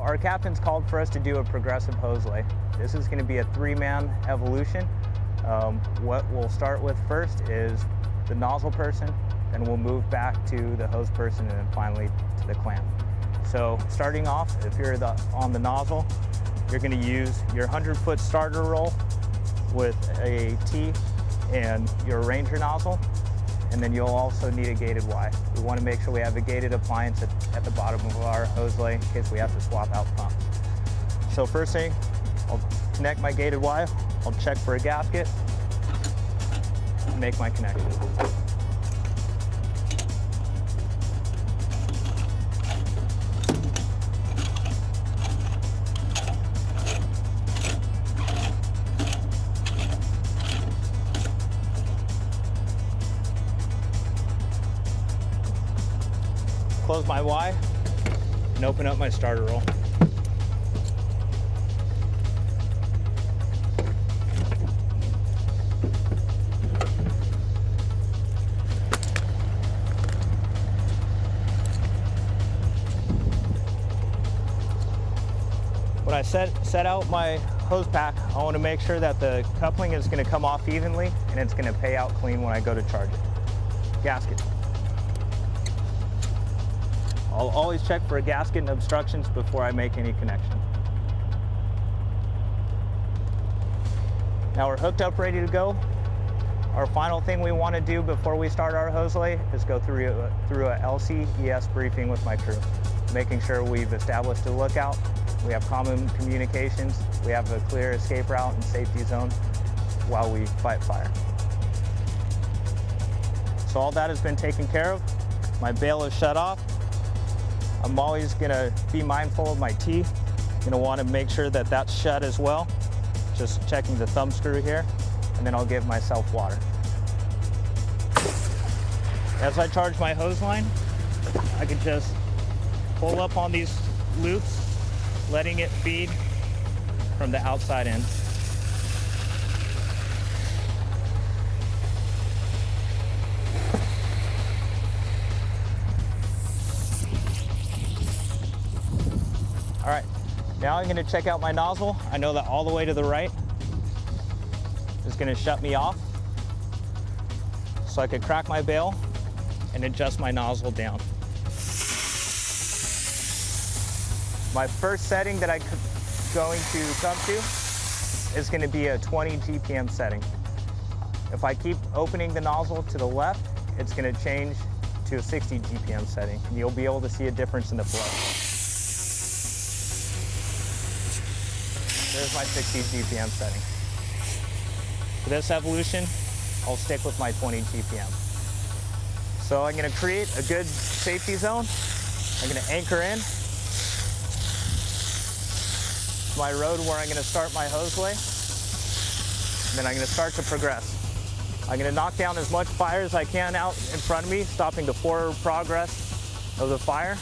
our captain's called for us to do a progressive hose lay. This is going to be a 3-man evolution. What we'll start with first is the nozzle person, then we'll move back to the hose person, and then finally to the clamp. So starting off, if you're on the nozzle, you're going to use your 100-foot starter roll with a T and your Ranger nozzle, and then you'll also need a gated Y. We want to make sure we have a gated appliance at the bottom of our hose lay in case we have to swap out pumps. So first thing, I'll connect my gated Y, I'll check for a gasket, and make my connection. Close my Y and open up my starter roll. When I set out my hose pack, I want to make sure that the coupling is going to come off evenly and it's going to pay out clean when I go to charge it. Gasket. I'll always check for a gasket and obstructions before I make any connection. Now we're hooked up, ready to go. Our final thing we want to do before we start our hose lay is go through a LCES briefing with my crew, making sure we've established a lookout, we have common communications, we have a clear escape route and safety zone while we fight fire. So all that has been taken care of. My bail is shut off. I'm always going to be mindful of my T. I'm going to want to make sure that that's shut as well. Just checking the thumb screw here, and then I'll give myself water. As I charge my hose line, I can just pull up on these loops, letting it feed from the outside in. All right, now I'm going to check out my nozzle. I know that all the way to the right is going to shut me off. So I could crack my bail and adjust my nozzle down. My first setting that I'm going to come to is going to be a 20 GPM setting. If I keep opening the nozzle to the left, it's going to change to a 60 GPM setting, and you'll be able to see a difference in the flow. There's my 60 GPM setting. For this evolution, I'll stick with my 20 GPM. So I'm going to create a good safety zone. I'm going to anchor in my road where I'm going to start my hose lay. And then I'm going to start to progress. I'm going to knock down as much fire as I can out in front of me, stopping the forward progress of the fire.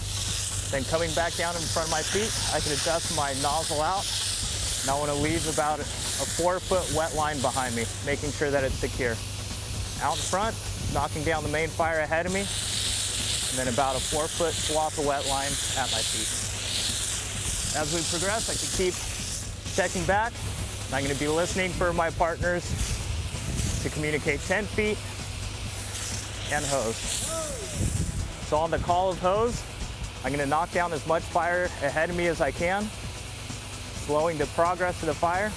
Then coming back down in front of my feet, I can adjust my nozzle out. And I want to leave about a 4-foot wet line behind me, making sure that it's secure. Out in front, knocking down the main fire ahead of me, and then about a 4-foot swath of wet line at my feet. As we progress, I can keep checking back. I'm going to be listening for my partners to communicate 10 feet and hose. So on the call of hose, I'm going to knock down as much fire ahead of me as I can, slowing the progress of the fire.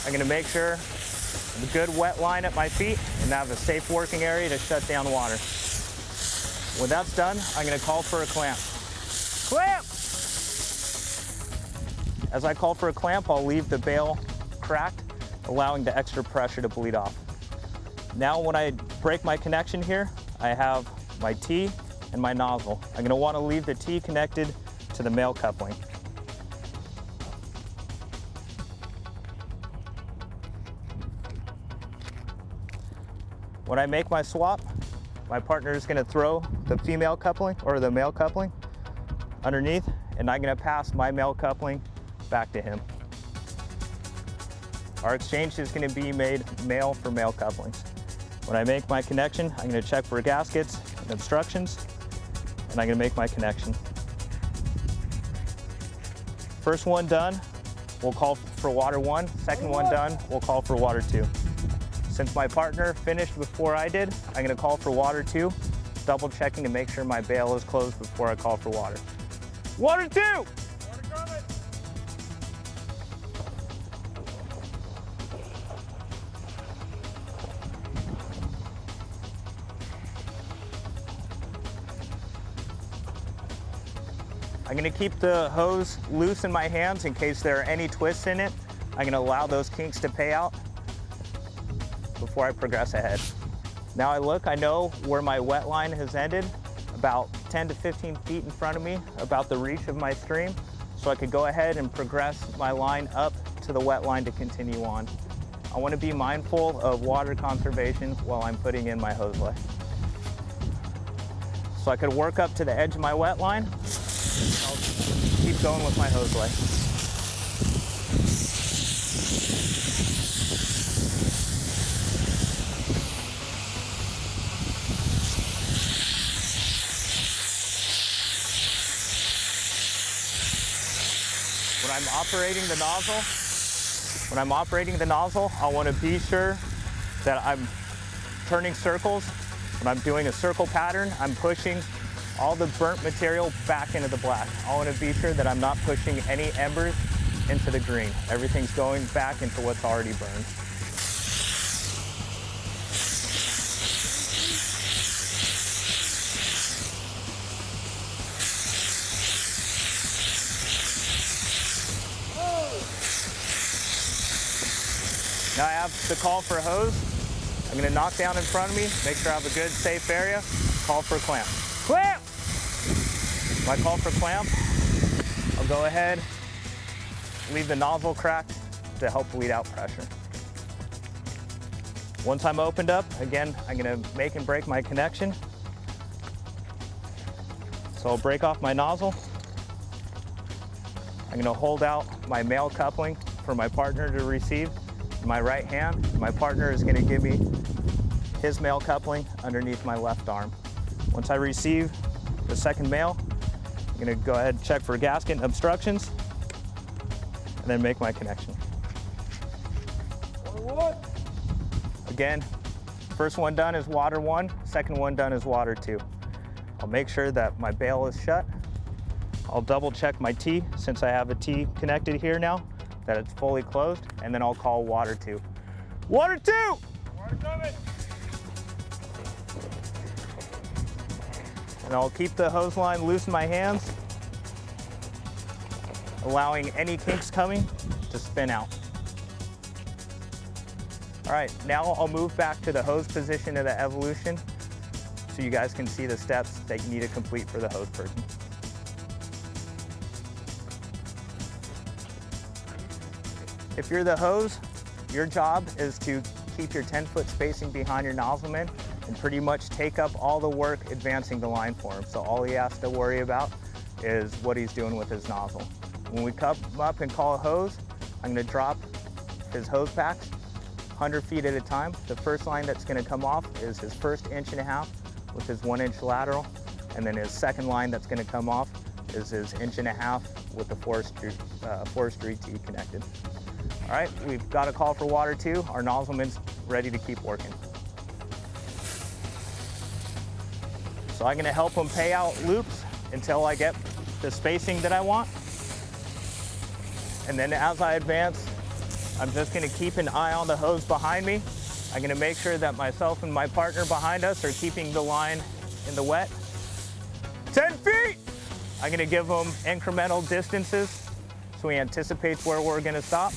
I'm going to make sure a good wet line at my feet and have a safe working area to shut down water. When that's done, I'm going to call for a clamp. Clamp! As I call for a clamp, I'll leave the bail cracked, allowing the extra pressure to bleed off. Now when I break my connection here, I have my T and my nozzle. I'm going to want to leave the T connected to the male coupling. When I make my swap, my partner is going to throw the female coupling or the male coupling underneath, and I'm going to pass my male coupling back to him. Our exchange is going to be made male for male couplings. When I make my connection, I'm going to check for gaskets and obstructions, and I'm going to make my connection. First one done, we'll call for water 1. Second one done, we'll call for water 2. Since my partner finished before I did, I'm gonna call for water 2, double checking to make sure my bail is closed before I call for water. Water 2! Water coming! I'm gonna keep the hose loose in my hands in case there are any twists in it. I'm gonna allow those kinks to pay out before I progress ahead. Now I know where my wet line has ended, about 10 to 15 feet in front of me, about the reach of my stream, so I could go ahead and progress my line up to the wet line to continue on. I wanna be mindful of water conservation while I'm putting in my hose lay. So I could work up to the edge of my wet line. I'll keep going with my hose lay. When I'm operating the nozzle, I want to be sure that I'm turning circles. When I'm doing a circle pattern, I'm pushing all the burnt material back into the black. I want to be sure that I'm not pushing any embers into the green. Everything's going back into what's already burned. Now I have the call for hose. I'm gonna knock down in front of me, make sure I have a good safe area, call for clamp. Clamp! My call for clamp, I'll go ahead, leave the nozzle cracked to help bleed out pressure. Once I'm opened up, again, I'm gonna make and break my connection. So I'll break off my nozzle. I'm gonna hold out my male coupling for my partner to receive in my right hand. My partner is gonna give me his male coupling underneath my left arm. Once I receive the second male, I'm gonna go ahead and check for gasket obstructions and then make my connection. Again, first one done is water 1, second one done is water 2. I'll make sure that my bail is shut. I'll double check my T since I have a T connected here now, that it's fully closed, and then I'll call water 2. Water 2! Water coming! And I'll keep the hose line loose in my hands, allowing any kinks coming to spin out. All right, now I'll move back to the hose position of the evolution so you guys can see the steps that you need to complete for the hose person. If you're the hose, your job is to keep your 10-foot spacing behind your nozzleman and pretty much take up all the work advancing the line for him. So all he has to worry about is what he's doing with his nozzle. When we come up and call a hose, I'm gonna drop his hose packs 100 feet at a time. The first line that's gonna come off is his first 1.5 inches with his 1-inch lateral. And then his second line that's gonna come off is his 1.5 inches with the forestry T connected. All right, we've got a call for water 2. Our nozzleman's ready to keep working. So I'm gonna help him pay out loops until I get the spacing that I want. And then as I advance, I'm just gonna keep an eye on the hose behind me. I'm gonna make sure that myself and my partner behind us are keeping the line in the wet. 10 feet! I'm gonna give him incremental distances so he anticipates where we're gonna stop.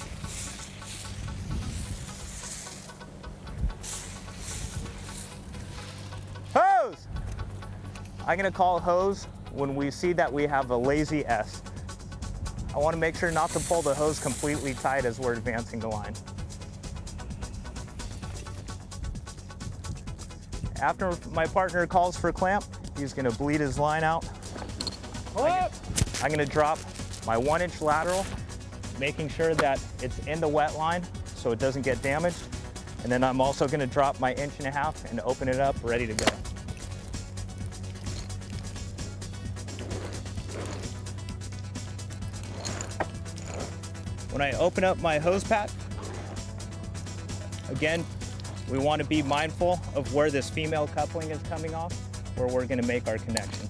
Hose! I'm gonna call hose when we see that we have a lazy S. I wanna make sure not to pull the hose completely tight as we're advancing the line. After my partner calls for clamp, he's gonna bleed his line out. I'm gonna drop my 1-inch lateral, making sure that it's in the wet line so it doesn't get damaged. And then I'm also gonna drop my 1.5 inches and open it up, ready to go. When I open up my hose pack, again, we want to be mindful of where this female coupling is coming off, where we're going to make our connection.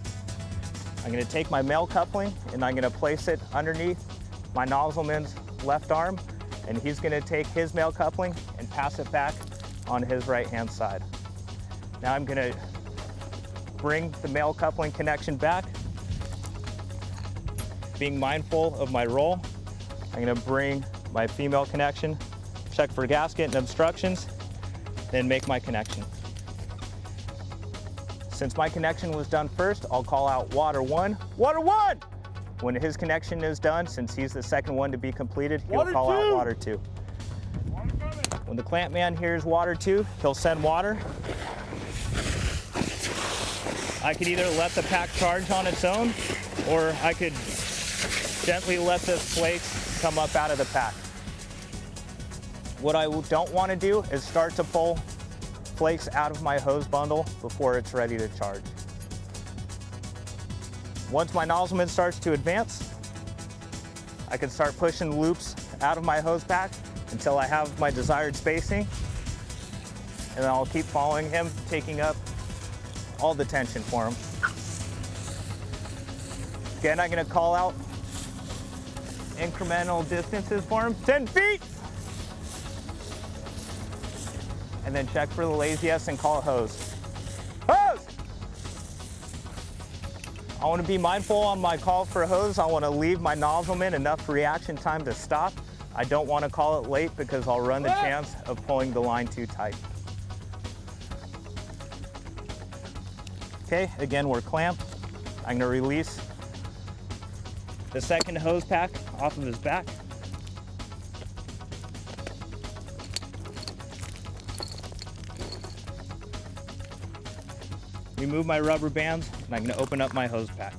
I'm going to take my male coupling and I'm going to place it underneath my nozzleman's left arm, and he's going to take his male coupling and pass it back on his right-hand side. Now I'm going to bring the male coupling connection back, being mindful of my roll. I'm going to bring my female connection, check for gasket and obstructions, then make my connection. Since my connection was done first, I'll call out water one, water one! When his connection is done, since he's the second one to be completed, he'll call out water two. When the clamp man hears water two, he'll send water. I could either let the pack charge on its own, or I could gently let the flakes come up out of the pack. What I don't want to do is start to pull flakes out of my hose bundle before it's ready to charge. Once my nozzleman starts to advance, I can start pushing loops out of my hose pack until I have my desired spacing, and then I'll keep following him, taking up all the tension for him. Again, I'm going to call out incremental distances for him, 10 feet! And then check for the lazy S and call it hose. Hose! I want to be mindful on my call for hose. I want to leave my nozzleman enough reaction time to stop. I don't want to call it late because I'll run the chance of pulling the line too tight. Okay, again, we're clamped. I'm going to release the second hose pack off of his back. Remove my rubber bands, and I'm going to open up my hose pack.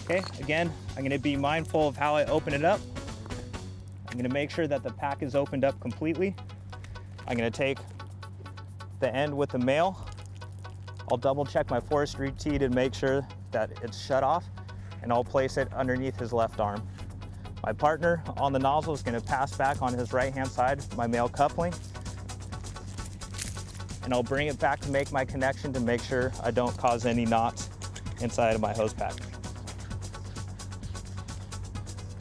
Okay, again, I'm going to be mindful of how I open it up. I'm going to make sure that the pack is opened up completely. I'm going to take the end with the male. I'll double check my forestry tee to make sure that it's shut off, and I'll place it underneath his left arm. My partner on the nozzle is going to pass back on his right-hand side my male coupling, and I'll bring it back to make my connection to make sure I don't cause any knots inside of my hose pack.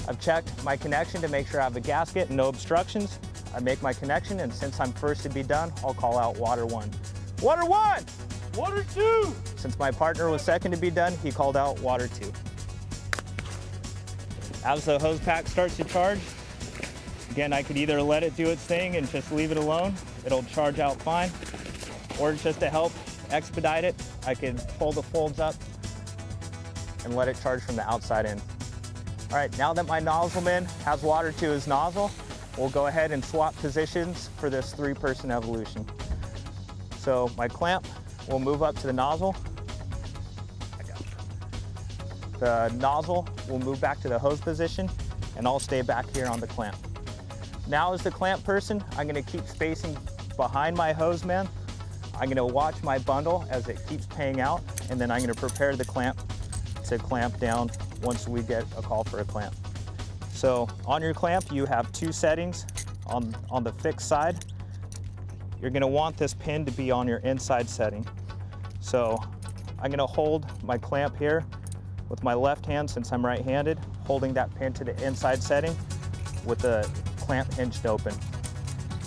I've checked my connection to make sure I have a gasket and no obstructions. I make my connection, and since I'm first to be done, I'll call out water one. Water one! Water two! Since my partner was second to be done, he called out water two. As the hose pack starts to charge, again, I could either let it do its thing and just leave it alone. It'll charge out fine. Or just to help expedite it, I could pull the folds up and let it charge from the outside in. All right, now that my nozzleman has water to his nozzle, we'll go ahead and swap positions for this three-person evolution. So my clamp will move up to the nozzle. The nozzle will move back to the hose position, and I'll stay back here on the clamp. Now as the clamp person, I'm gonna keep spacing behind my hose man. I'm gonna watch my bundle as it keeps paying out, and then I'm gonna prepare the clamp to clamp down once we get a call for a clamp. So on your clamp, you have two settings. On the fixed side, you're gonna want this pin to be on your inside setting. So I'm gonna hold my clamp here with my left hand, since I'm right-handed, holding that pin to the inside setting with the clamp hinged open.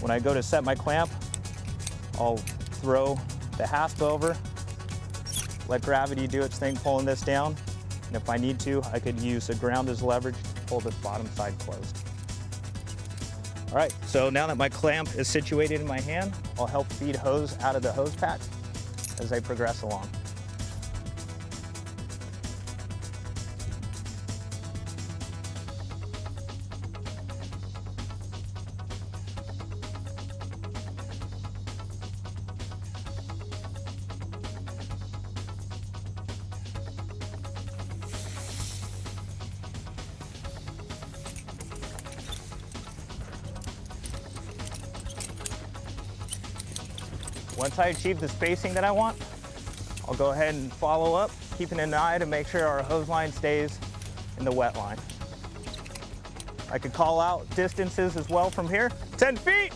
When I go to set my clamp, I'll throw the hasp over, let gravity do its thing pulling this down, and if I need to, I could use the ground as leverage to pull this bottom side closed. All right, so now that my clamp is situated in my hand, I'll help feed hose out of the hose pack as I progress along. Once I achieve the spacing that I want, I'll go ahead and follow up, keeping an eye to make sure our hose line stays in the wet line. I could call out distances as well from here. 10 feet.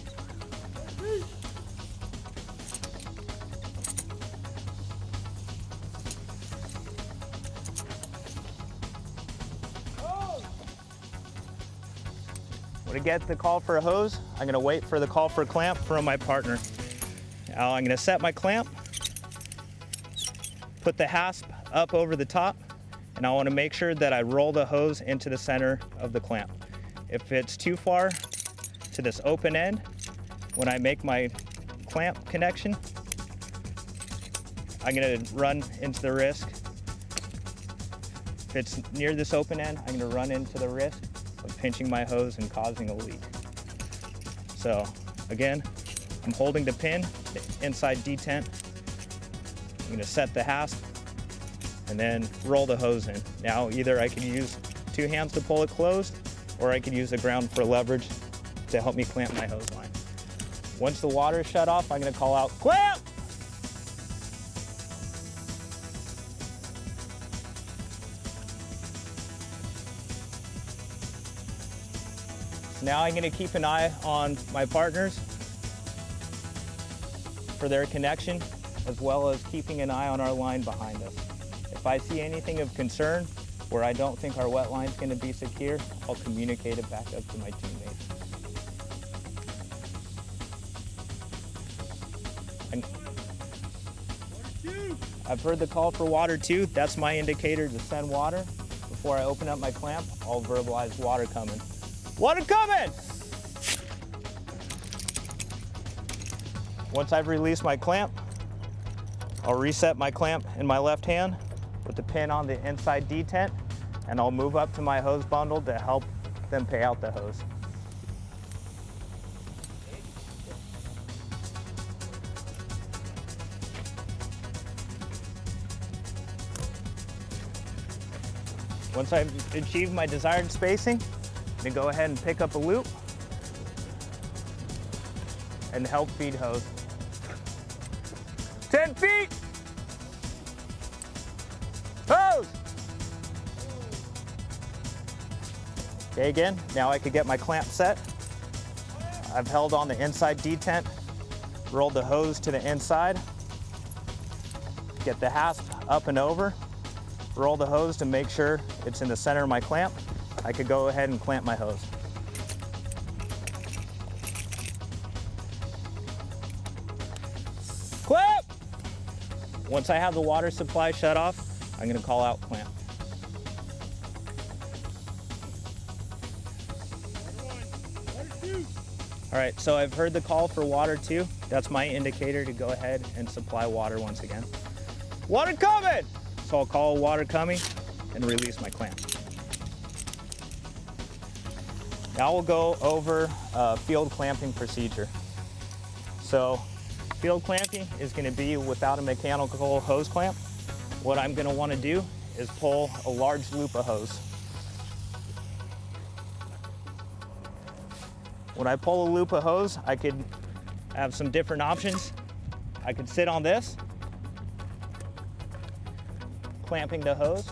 When I get the call for a hose, I'm gonna wait for the call for a clamp from my partner. Now I'm gonna set my clamp, put the hasp up over the top, and I wanna make sure that I roll the hose into the center of the clamp. If it's too far to this open end, when I make my clamp connection, I'm gonna run into the risk. If it's near this open end, I'm gonna run into the risk of pinching my hose and causing a leak. So again, I'm holding the pin, the inside detent. I'm gonna set the hasp and then roll the hose in. Now either I can use 2 hands to pull it closed, or I could use the ground for leverage to help me clamp my hose line. Once the water is shut off, I'm gonna call out, clamp! Now I'm gonna keep an eye on my partners for their connection, as well as keeping an eye on our line behind us. If I see anything of concern where I don't think our wet line's gonna be secure, I'll communicate it back up to my teammates. I've heard the call for water 2. That's my indicator to send water. Before I open up my clamp, I'll verbalize water coming. Water coming! Once I've released my clamp, I'll reset my clamp in my left hand with the pin on the inside detent, and I'll move up to my hose bundle to help them pay out the hose. Once I've achieved my desired spacing, I'm gonna go ahead and pick up a loop and help feed hose. 10 feet! Hose! Okay, again, now I could get my clamp set. I've held on the inside detent, rolled the hose to the inside, get the hasp up and over, roll the hose to make sure it's in the center of my clamp. I could go ahead and clamp my hose. Clamp! Once I have the water supply shut off, I'm gonna call out clamp. All right, so I've heard the call for water 2. That's my indicator to go ahead and supply water once again. Water coming! So I'll call water coming and release my clamp. Now we'll go over field clamping procedure. So field clamping is gonna be without a mechanical hose clamp. What I'm gonna wanna do is pull a large loop of hose. When I pull a loop of hose, I could have some different options. I could sit on this, clamping the hose,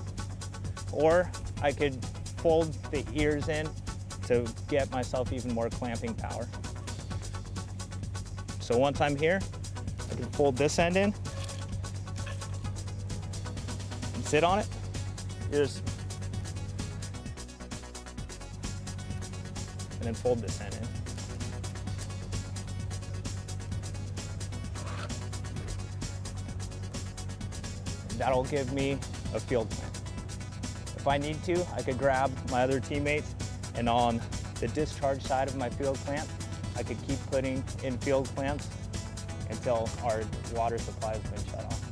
or I could fold the ears in to get myself even more clamping power. So once I'm here, I can fold this end in and sit on it. And then fold this end in. That'll give me a field clamp. If I need to, I could grab my other teammates, and on the discharge side of my field clamp, I could keep putting in field clamps until our water supply has been shut off.